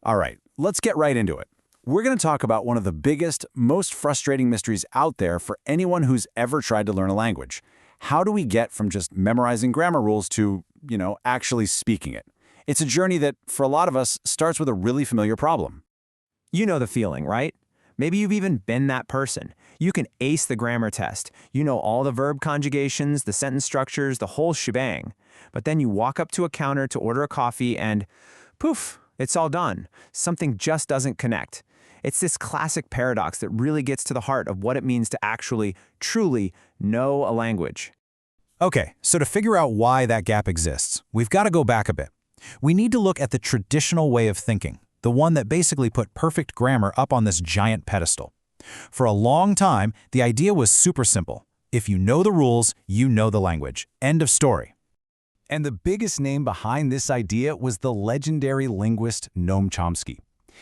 All right, let's get right into it. We're going to talk about one of the biggest, most frustrating mysteries out there for anyone who's ever tried to learn a language. How do we get from just memorizing grammar rules to, actually speaking it? It's a journey that, for a lot of us, starts with a really familiar problem. You know the feeling, right? Maybe you've even been that person. You can ace the grammar test. You know all the verb conjugations, the sentence structures, the whole shebang. But then you walk up to a counter to order a coffee and poof, it's all done. Something just doesn't connect. It's this classic paradox that really gets to the heart of what it means to actually, truly know a language. Okay, so to figure out why that gap exists, we've got to go back a bit. We need to look at the traditional way of thinking, the one that basically put perfect grammar up on this giant pedestal. For a long time, the idea was super simple. If you know the rules, you know the language. End of story. And the biggest name behind this idea was the legendary linguist Noam Chomsky.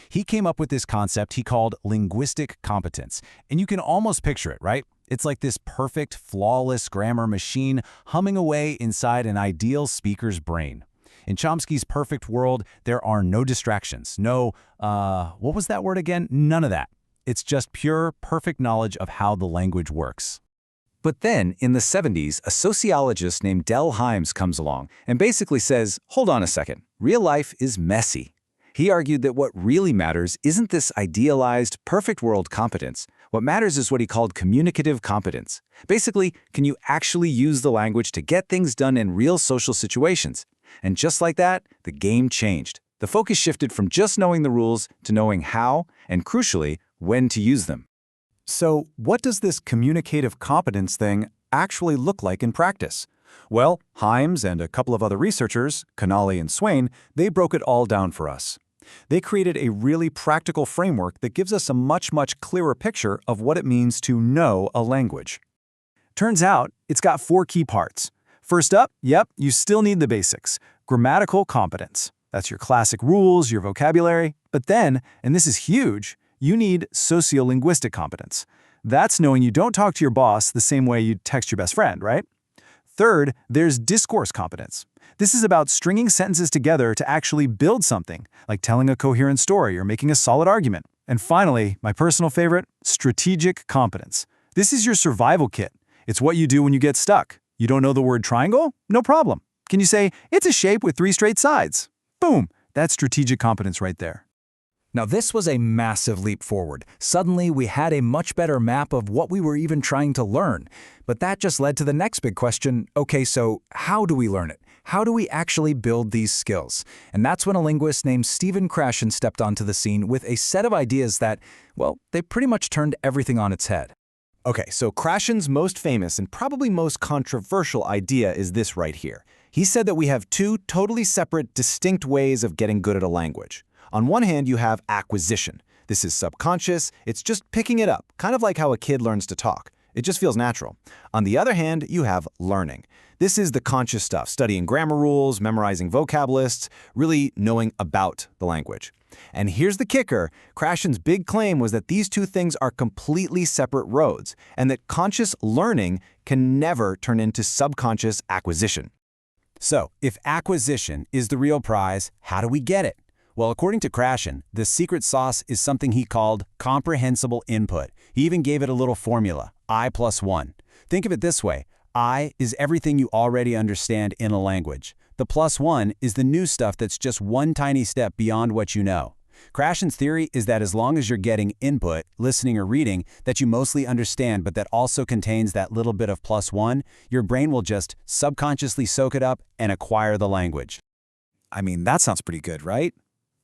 He came up with this concept he called linguistic competence, and you can almost picture it, right? It's like this perfect, flawless grammar machine humming away inside an ideal speaker's brain. In Chomsky's perfect world, there are no distractions, what was that word again? None of that. It's just pure, perfect knowledge of how the language works. But then, in the 70s, a sociologist named Del Himes comes along and basically says, hold on a second, real life is messy. He argued that what really matters isn't this idealized, perfect world competence. What matters is what he called communicative competence. Basically, can you actually use the language to get things done in real social situations? And just like that, the game changed. The focus shifted from just knowing the rules to knowing how, and crucially, when to use them. So, what does this communicative competence thing actually look like in practice? Well, Himes and a couple of other researchers, Canali and Swain, they broke it all down for us. They created a really practical framework that gives us a much clearer picture of what it means to know a language. Turns out, it's got 4 key parts. First up, you still need the basics. Grammatical competence. That's your classic rules, your vocabulary. But then, and this is huge, you need sociolinguistic competence. That's knowing you don't talk to your boss the same way you'd text your best friend, right? Third, there's discourse competence. This is about stringing sentences together to actually build something, like telling a coherent story or making a solid argument. And finally, my personal favorite, strategic competence. This is your survival kit. It's what you do when you get stuck. You don't know the word triangle? No problem. Can you say, it's a shape with 3 straight sides? Boom! That's strategic competence right there. Now this was a massive leap forward. Suddenly we had a much better map of what we were even trying to learn. But that just led to the next big question, okay, so how do we learn it? How do we actually build these skills? And that's when a linguist named Stephen Krashen stepped onto the scene with a set of ideas that, well, they pretty much turned everything on its head. Okay, so Krashen's most famous and probably most controversial idea is this right here. He said that we have 2 totally separate, distinct ways of getting good at a language. On one hand, you have acquisition. This is subconscious, it's just picking it up, kind of like how a kid learns to talk. It just feels natural. On the other hand, you have learning. This is the conscious stuff, studying grammar rules, memorizing vocab lists, really knowing about the language. And here's the kicker, Krashen's big claim was that these 2 things are completely separate roads, and that conscious learning can never turn into subconscious acquisition. So, if acquisition is the real prize, how do we get it? Well, according to Krashen, the secret sauce is something he called comprehensible input. He even gave it a little formula, I+1. Think of it this way, I is everything you already understand in a language. The +1 is the new stuff that's just one tiny step beyond what you know. Krashen's theory is that as long as you're getting input, listening or reading, that you mostly understand but that also contains that little bit of +1, your brain will just subconsciously soak it up and acquire the language. I mean, that sounds pretty good, right?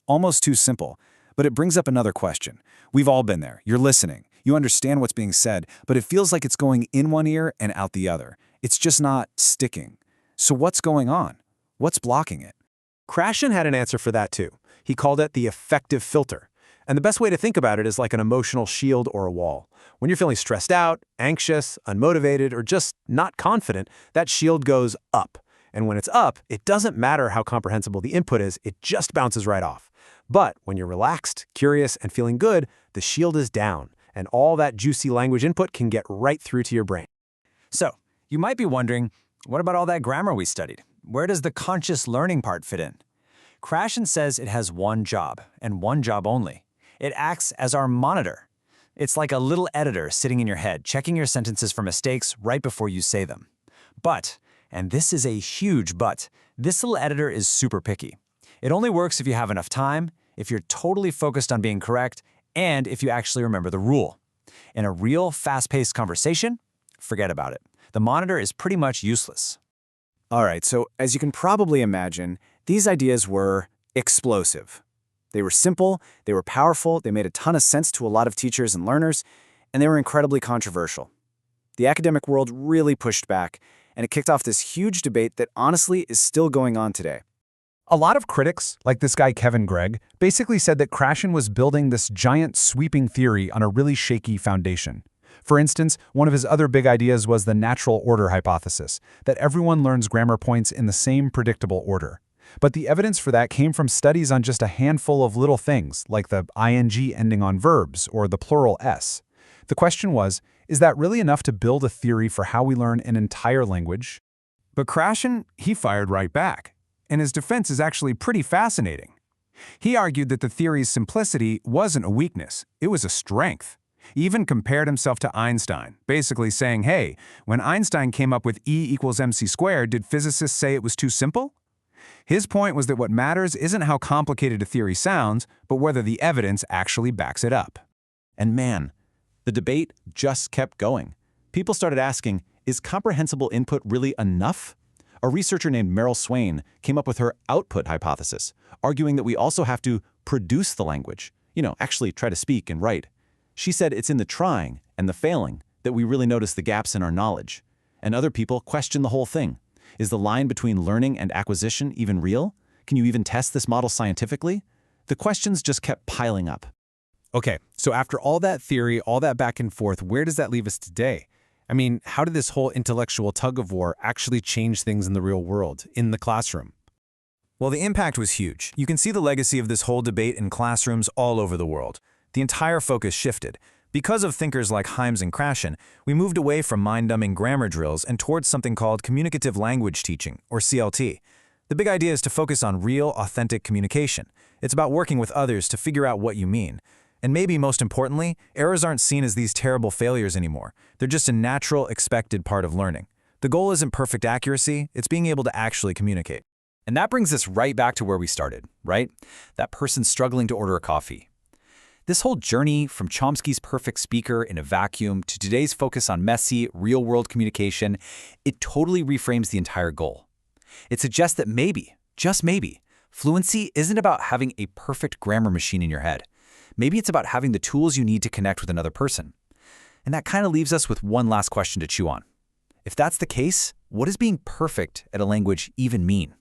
Almost too simple. But it brings up another question. We've all been there. You're listening. You understand what's being said, but it feels like it's going in one ear and out the other. It's just not sticking. So what's going on? What's blocking it? Krashen had an answer for that too. He called it the affective filter. And the best way to think about it is like an emotional shield or a wall. When you're feeling stressed out, anxious, unmotivated, or just not confident, that shield goes up. And when it's up, it doesn't matter how comprehensible the input is, it just bounces right off. But when you're relaxed, curious, and feeling good, the shield is down, and all that juicy language input can get right through to your brain. So, you might be wondering, what about all that grammar we studied? Where does the conscious learning part fit in? Krashen says it has one job, and one job only. It acts as our monitor. It's like a little editor sitting in your head, checking your sentences for mistakes right before you say them. But, and this is a huge but, this little editor is super picky. It only works if you have enough time, if you're totally focused on being correct, and if you actually remember the rule. In a real, fast-paced conversation, forget about it. The monitor is pretty much useless. All right, so as you can probably imagine, these ideas were explosive. They were simple, they were powerful, they made a ton of sense to a lot of teachers and learners, and they were incredibly controversial. The academic world really pushed back, and it kicked off this huge debate that honestly is still going on today. A lot of critics, like this guy Kevin Gregg, basically said that Krashen was building this giant sweeping theory on a really shaky foundation. For instance, one of his other big ideas was the natural order hypothesis, that everyone learns grammar points in the same predictable order. But the evidence for that came from studies on just a handful of little things, like the ing ending on verbs or the plural s. The question was, is that really enough to build a theory for how we learn an entire language? But Krashen, he fired right back. And his defense is actually pretty fascinating. He argued that the theory's simplicity wasn't a weakness, it was a strength. He even compared himself to Einstein, basically saying, hey, when Einstein came up with E=mc², did physicists say it was too simple? His point was that what matters isn't how complicated a theory sounds, but whether the evidence actually backs it up. And man, the debate just kept going. People started asking, is comprehensible input really enough? A researcher named Meryl Swain came up with her output hypothesis, arguing that we also have to produce the language, actually try to speak and write. She said it's in the trying and the failing that we really notice the gaps in our knowledge. And other people question the whole thing. Is the line between learning and acquisition even real? Can you even test this model scientifically? The questions just kept piling up. Okay, so after all that theory, all that back and forth, where does that leave us today? I mean, how did this whole intellectual tug-of-war actually change things in the real world, in the classroom? Well, the impact was huge. You can see the legacy of this whole debate in classrooms all over the world. The entire focus shifted. Because of thinkers like Hymes and Krashen, we moved away from mind-numbing grammar drills and towards something called communicative language teaching, or CLT. The big idea is to focus on real, authentic communication. It's about working with others to figure out what you mean. And maybe most importantly, errors aren't seen as these terrible failures anymore. They're just a natural, expected part of learning. The goal isn't perfect accuracy, it's being able to actually communicate. And that brings us right back to where we started, right? That person struggling to order a coffee. This whole journey from Chomsky's perfect speaker in a vacuum to today's focus on messy, real-world communication, it totally reframes the entire goal. It suggests that maybe, just maybe, fluency isn't about having a perfect grammar machine in your head. Maybe it's about having the tools you need to connect with another person. And that kind of leaves us with one last question to chew on. If that's the case, what does being perfect at a language even mean?